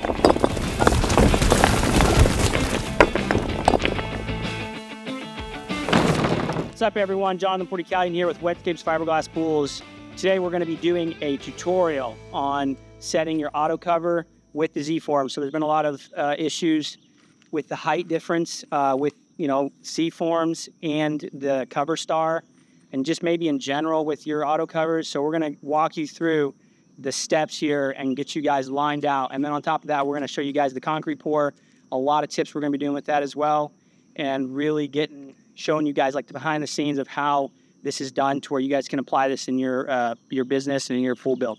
What's up everyone, Jonathan Porticalian here with Wetscapes Fiberglass Pools. Today we're going to be doing a tutorial on setting your auto cover with the Z form. So there's been a lot of issues with the height difference with C forms and the Coverstar, and just maybe in general with your auto covers. So we're going to walk you through the steps here and get you guys lined out. And then on top of that, we're going to show you guys the concrete pour. A lot of tips we're going to be doing with that as well, and really showing you guys like the behind the scenes of how this is done to where you guys can apply this in your business and in your pool build.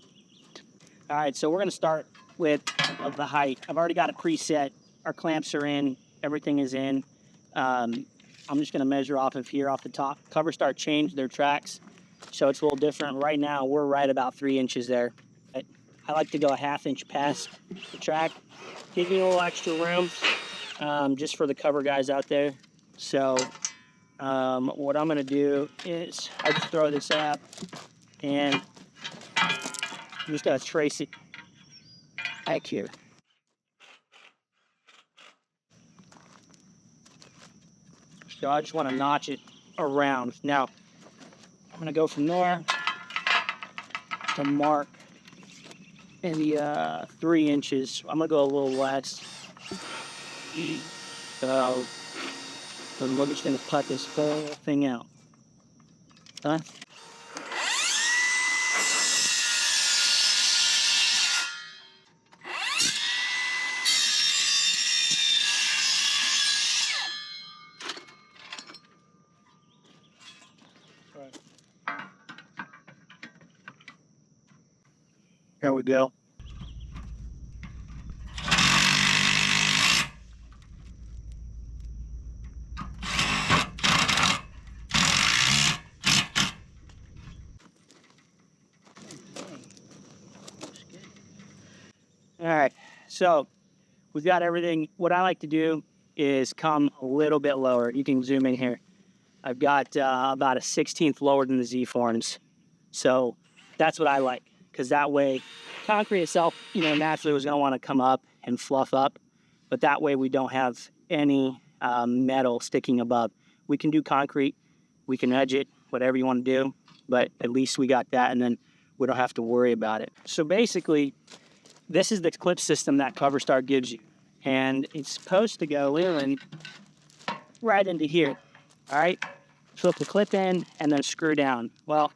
All right, so we're going to start with the height. I've already got it preset. Our clamps are in, everything is in. I'm just going to measure off of here, off the top. Coverstar changed their tracks, so it's a little different. Right now, we're right about 3 inches there. I like to go a 1/2 inch past the track, give you a little extra room, just for the cover guys out there. So what I'm going to do is I just throw this out, and I'm just going to trace it back here. So I just want to notch it around. Now, I'm going to go from there to mark maybe 3 inches. I'm going to go a little less. So we're just going to cut this whole thing out. Huh? There we go. All right, so we've got everything. What I like to do is come a little bit lower. You can zoom in here. I've got about a 1/16 lower than the Z forms. So that's what I like, because that way concrete itself, naturally was going to want to come up and fluff up, but that way we don't have any metal sticking above. We can do concrete, we can edge it, whatever you want to do, but at least we got that, and then we don't have to worry about it. So basically, this is the clip system that Coverstar gives you, and it's supposed to go in right into here. All right, flip the clip in and then screw down. Well,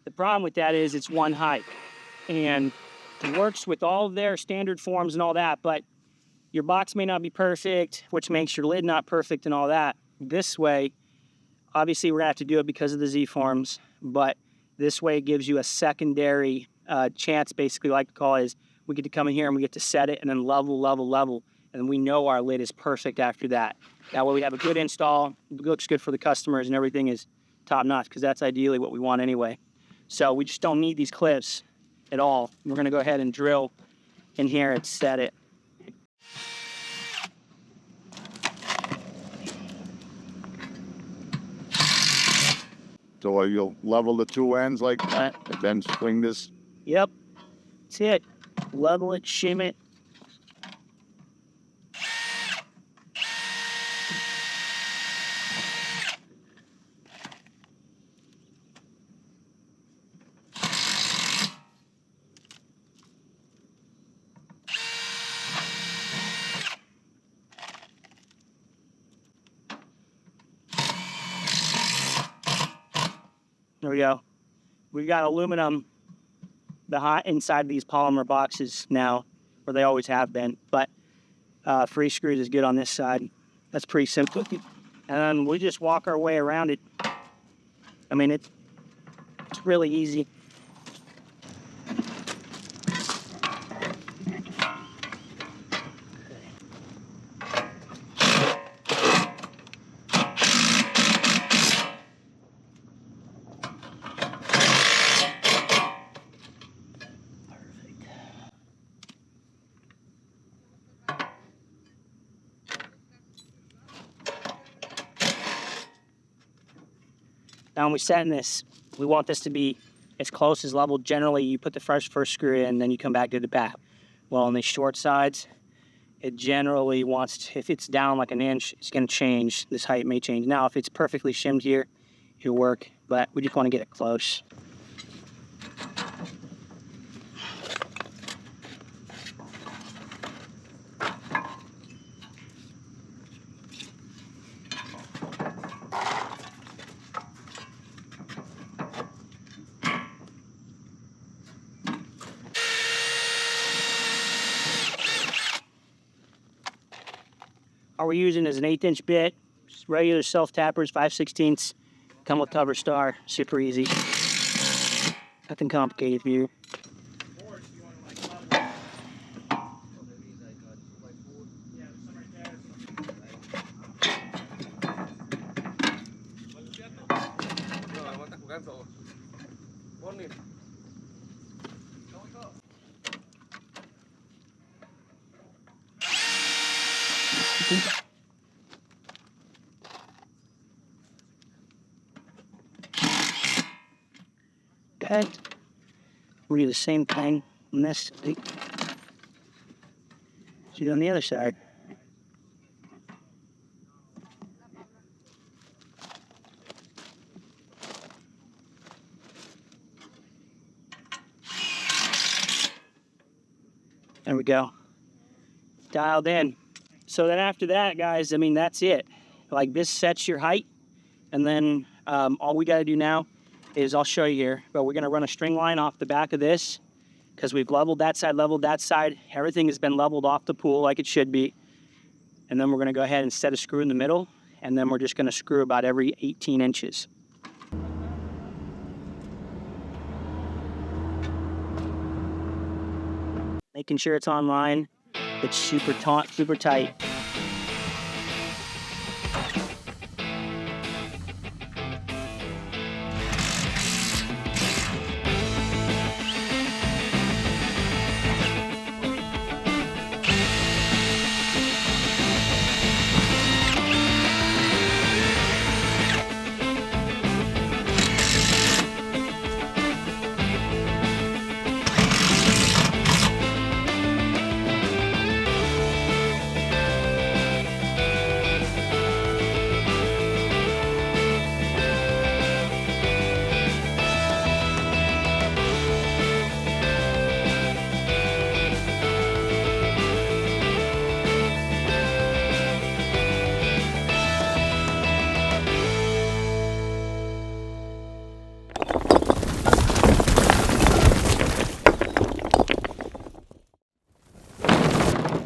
the problem with that is it's one height, and it works with all of their standard forms and all that, but your box may not be perfect, which makes your lid not perfect and all that. This way, obviously we're gonna have to do it because of the Z forms, but this way it gives you a secondary chance, basically, like to call it, is we get to come in here and we get to set it and then level, and we know our lid is perfect after that. That way we have a good install, it looks good for the customers, and everything is top notch, because that's ideally what we want anyway. So we just don't need these clips at all. We're gonna go ahead and drill in here and set it. So you'll level the two ends like that, and then swing this? Yep, that's it. Level it, shim it. There we go. We've got aluminum inside these polymer boxes now, or they always have been, but free screws is good on this side. That's pretty simple. And then we just walk our way around it. I mean, it's really easy. Now when we set in this, we want this to be as close as level. Generally, you put the first screw in, then you come back to the back. Well, on the short sides, it generally wants to, if it's down like an inch, it's going to change. This height may change. Now, if it's perfectly shimmed here, it'll work, but we just want to get it close. All we're using is an 1/8 inch bit, just regular self tappers, 5/16. Come with Coverstar, super easy. Nothing complicated here. Okay, we'll do the same thing on this side. Do it on the other side. There we go. Dialed in. So then after that, guys, I mean, that's it. Like, this sets your height, and then all we got to do now is, I'll show you here, but we're going to run a string line off the back of this because we've leveled that side, leveled that side. Everything has been leveled off the pool like it should be. And then we're going to go ahead and set a screw in the middle, and then we're just going to screw about every 18 inches. Making sure it's on line. It's super taut, super tight.